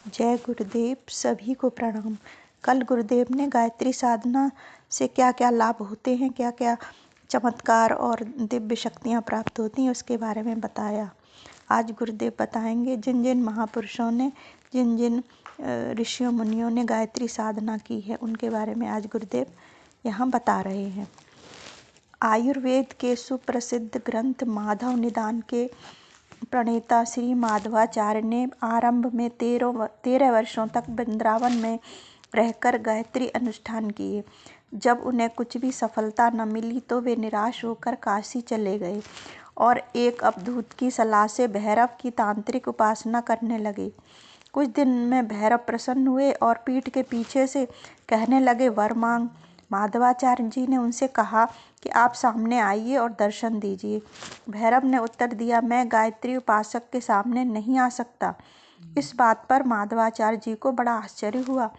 जय गुरुदेव। सभी को प्रणाम। कल गुरुदेव ने गायत्री साधना से क्या क्या लाभ होते हैं, क्या क्या चमत्कार और दिव्य शक्तियाँ प्राप्त होती हैं, उसके बारे में बताया। आज गुरुदेव बताएंगे जिन जिन महापुरुषों ने, जिन जिन ऋषियों मुनियों ने गायत्री साधना की है, उनके बारे में आज गुरुदेव यहाँ बता रहे हैं। आयुर्वेद के सुप्रसिद्ध ग्रंथ माधव निदान के प्रणेता श्री माधवाचार्य ने आरंभ में 13 वर्षों तक वृंदावन में रहकर गायत्री अनुष्ठान किए। जब उन्हें कुछ भी सफलता न मिली तो वे निराश होकर काशी चले गए और एक अवधूत की सलाह से भैरव की तांत्रिक उपासना करने लगे। कुछ दिन में भैरव प्रसन्न हुए और पीठ के पीछे से कहने लगे, वर मांग। माधवाचार्य जी ने उनसे कहा कि आप सामने आइए और दर्शन दीजिए। भैरव ने उत्तर दिया, मैं गायत्री उपासक के सामने नहीं आ सकता। इस बात पर माधवाचार्य जी को बड़ा आश्चर्य हुआ।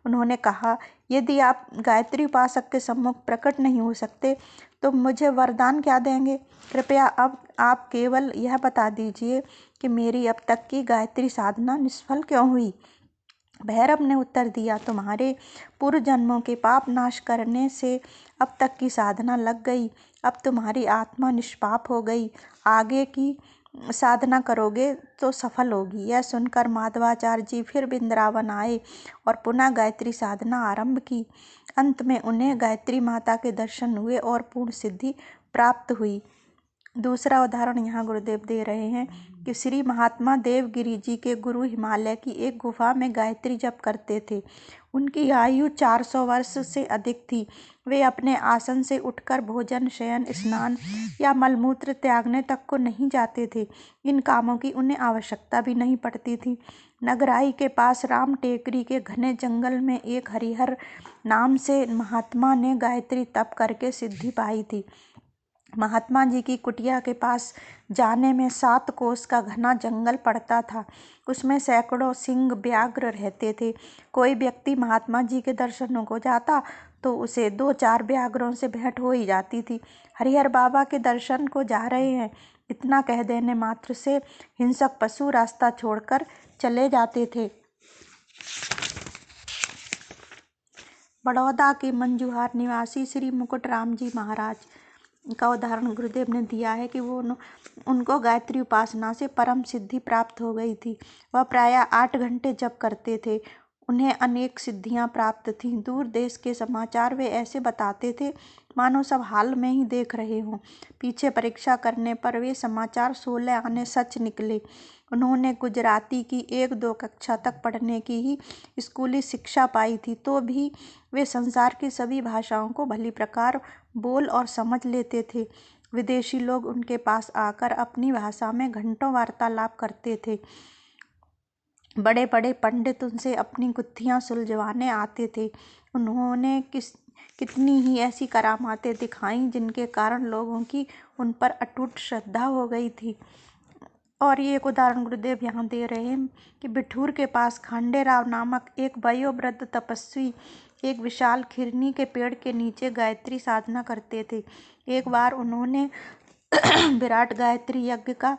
उन्होंने कहा, यदि आप गायत्री उपासक के सम्मुख प्रकट नहीं हो सकते तो मुझे वरदान क्या देंगे? कृपया अब आप केवल यह बता दीजिए कि मेरी अब तक की गायत्री साधना निष्फल क्यों हुई? भैरव ने उत्तर दिया, तुम्हारे पूर्व जन्मों के पाप नाश करने से अब तक की साधना लग गई। अब तुम्हारी आत्मा निष्पाप हो गई। आगे की साधना करोगे तो सफल होगी। यह सुनकर माधवाचार्य जी फिर वृंदावन आए और पुनः गायत्री साधना आरंभ की। अंत में उन्हें गायत्री माता के दर्शन हुए और पूर्ण सिद्धि प्राप्त हुई। दूसरा उदाहरण यहाँ गुरुदेव दे रहे हैं कि श्री महात्मा देवगिरी जी के गुरु हिमालय की एक गुफा में गायत्री जप करते थे। उनकी आयु 400 वर्ष से अधिक थी। वे अपने आसन से उठकर भोजन, शयन, स्नान या मलमूत्र त्यागने तक को नहीं जाते थे। इन कामों की उन्हें आवश्यकता भी नहीं पड़ती थी। नगराई के पास राम टेकरी के घने जंगल में एक हरिहर नाम से महात्मा ने गायत्री तप करके सिद्धि पाई थी। महात्मा जी की कुटिया के पास जाने में 7 कोस का घना जंगल पड़ता था। उसमें सैकड़ों सिंह व्याघ्र रहते थे। कोई व्यक्ति महात्मा जी के दर्शनों को जाता तो उसे 2-4 व्याघ्रों से भेंट हो ही जाती थी। हरिहर बाबा के दर्शन को जा रहे हैं, इतना कह देने मात्र से हिंसक पशु रास्ता छोड़कर चले जाते थे। बड़ौदा के मंजूहार निवासी श्री मुकुट राम जी महाराज का उदाहरण गुरुदेव ने दिया है कि उनको गायत्री उपासना से परम सिद्धि प्राप्त हो गई थी। वह प्रायः 8 घंटे जप करते थे। उन्हें अनेक सिद्धियां प्राप्त थीं। दूर देश के समाचार वे ऐसे बताते थे मानो सब हाल में ही देख रहे हों। पीछे परीक्षा करने पर वे समाचार 16 आने सच निकले। उन्होंने गुजराती की 1-2 कक्षा तक पढ़ने की ही स्कूली शिक्षा पाई थी, तो भी वे संसार की सभी भाषाओं को भली प्रकार बोल और समझ लेते थे। विदेशी लोग उनके पास आकर अपनी भाषा में घंटों वार्तालाप करते थे। बड़े बड़े पंडित उनसे अपनी गुत्थियां सुलझवाने आते थे। उन्होंने कितनी ही ऐसी करामातें दिखाईं जिनके कारण लोगों की उन पर अटूट श्रद्धा हो गई थी। और ये एक उदाहरण गुरुदेव यहाँ दे रहे हैं कि बिठूर के पास खांडेराव नामक एक वयोवृद्ध तपस्वी एक विशाल खिरनी के पेड़ के नीचे गायत्री साधना करते थे। एक बार उन्होंने विराट गायत्री यज्ञ का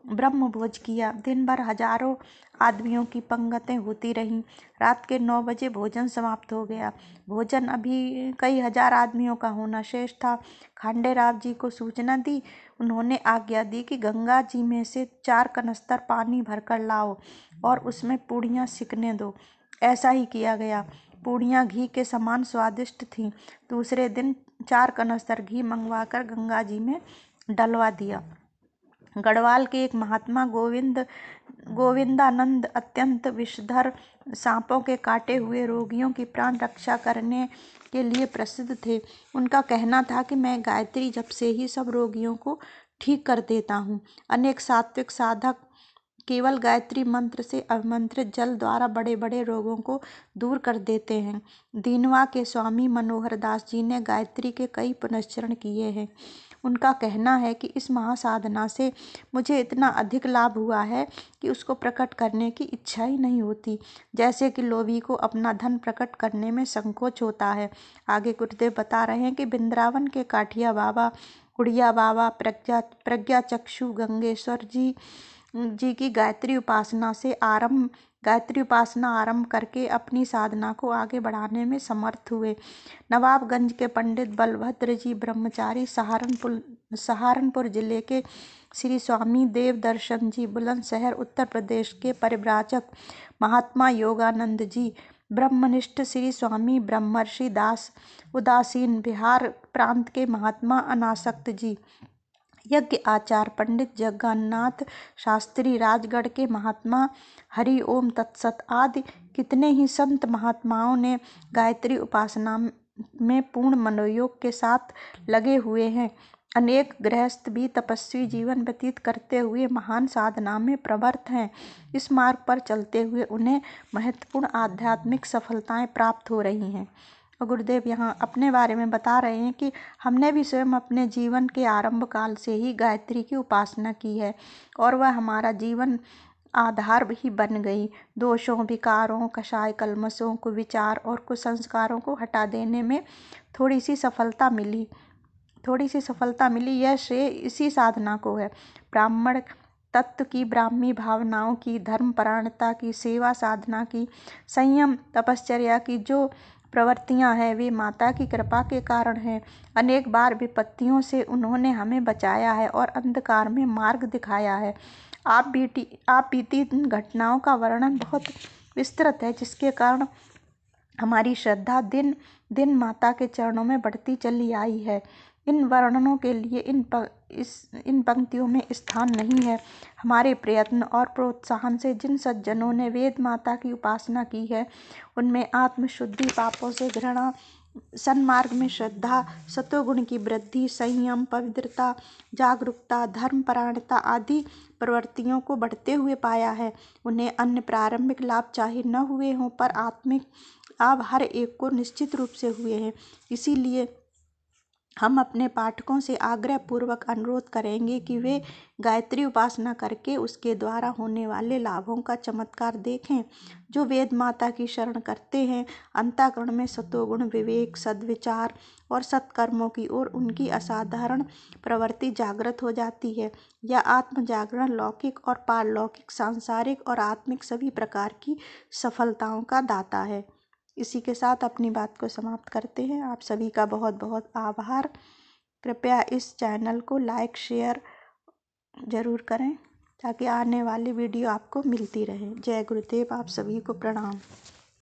ब्रह्म भोज किया। दिन भर हजारों आदमियों की पंगतें होती रहीं। रात के 9 बजे भोजन समाप्त हो गया। भोजन अभी कई हजार आदमियों का होना शेष था। खांडेराव जी को सूचना दी। उन्होंने आज्ञा दी कि गंगा जी में से 4 कनस्तर पानी भरकर लाओ और उसमें पूड़ियाँ सिकने दो। ऐसा ही किया गया। पूड़ियाँ घी के समान स्वादिष्ट थीं। दूसरे दिन 4 कनस्तर घी मंगवाकर गंगा जी में डलवा दिया। गढ़वाल के एक महात्मा गोविंदानंद अत्यंत विषधर सांपों के काटे हुए रोगियों की प्राण रक्षा करने के लिए प्रसिद्ध थे। उनका कहना था कि मैं गायत्री जप से ही सब रोगियों को ठीक कर देता हूँ। अनेक सात्विक साधक केवल गायत्री मंत्र से अभिमंत्रित जल द्वारा बड़े बड़े रोगों को दूर कर देते हैं। दीनवा के स्वामी मनोहर दास जी ने गायत्री के कई पुनश्चरण किए हैं। उनका कहना है कि इस महासाधना से मुझे इतना अधिक लाभ हुआ है कि उसको प्रकट करने की इच्छा ही नहीं होती, जैसे कि लोभी को अपना धन प्रकट करने में संकोच होता है। आगे गुरुदेव बता रहे हैं कि वृंदावन के काठिया बाबा, उड़िया बाबा, प्रज्ञा चक्षु गंगेश्वर जी जी की गायत्री उपासना आरंभ करके अपनी साधना को आगे बढ़ाने में समर्थ हुए। नवाबगंज के पंडित बलभद्र जी ब्रह्मचारी, सहारनपुर जिले के श्री स्वामी देवदर्शन जी, बुलंदशहर उत्तर प्रदेश के परिव्राजक महात्मा योगानंद जी, ब्रह्मनिष्ठ श्री स्वामी ब्रह्मर्षि दास उदासीन, बिहार प्रांत के महात्मा अनासक्त जी, यज्ञ आचार्य पंडित जगन्नाथ शास्त्री, राजगढ़ के महात्मा हरि ओम तत्सत आदि कितने ही संत महात्माओं ने गायत्री उपासना में पूर्ण मनोयोग के साथ लगे हुए हैं। अनेक गृहस्थ भी तपस्वी जीवन व्यतीत करते हुए महान साधना में प्रवृत्त हैं। इस मार्ग पर चलते हुए उन्हें महत्वपूर्ण आध्यात्मिक सफलताएं प्राप्त हो रही हैं। और गुरुदेव यहाँ अपने बारे में बता रहे हैं कि हमने भी स्वयं अपने जीवन के आरंभ काल से ही गायत्री की उपासना की है और वह हमारा जीवन आधार भी बन गई। दोषों, विकारों, कषाय, कल्मशों, कुविचार और कुसंस्कारों को हटा देने में थोड़ी सी सफलता मिली। यह श्रेय इसी साधना को है। ब्राह्मण तत्व की, ब्राह्मी भावनाओं की, धर्मपरायणता की, सेवा साधना की, संयम तपश्चर्या की जो प्रवृत्तियां हैं वे माता की कृपा के कारण हैं। अनेक बार विपत्तियों से उन्होंने हमें बचाया है और अंधकार में मार्ग दिखाया है। आप बीती घटनाओं का वर्णन बहुत विस्तृत है, जिसके कारण हमारी श्रद्धा दिन दिन माता के चरणों में बढ़ती चली आई है। इन वर्णनों के लिए इन पंक्तियों में स्थान नहीं है। हमारे प्रयत्न और प्रोत्साहन से जिन सज्जनों ने वेद माता की उपासना की है, उनमें आत्मशुद्धि, पापों से घृणा, सन्मार्ग में श्रद्धा, सतोगुण की वृद्धि, संयम, पवित्रता, जागरूकता, धर्मपरायणता आदि प्रवृत्तियों को बढ़ते हुए पाया है। उन्हें अन्य प्रारंभिक लाभ चाहे न हुए हों, पर आत्मिक लाभ हर एक को निश्चित रूप से हुए हैं। इसीलिए हम अपने पाठकों से आग्रह पूर्वक अनुरोध करेंगे कि वे गायत्री उपासना करके उसके द्वारा होने वाले लाभों का चमत्कार देखें। जो वेद माता की शरण करते हैं, अंतःकरण में सतोगुण, विवेक, सद्विचार और सत्कर्मों की ओर उनकी असाधारण प्रवृत्ति जागृत हो जाती है। यह आत्म जागरण लौकिक और पारलौकिक, सांसारिक और आत्मिक सभी प्रकार की सफलताओं का दाता है। इसी के साथ अपनी बात को समाप्त करते हैं। आप सभी का बहुत बहुत आभार। कृपया इस चैनल को लाइक शेयर ज़रूर करें ताकि आने वाली वीडियो आपको मिलती रहे। जय गुरुदेव। आप सभी को प्रणाम।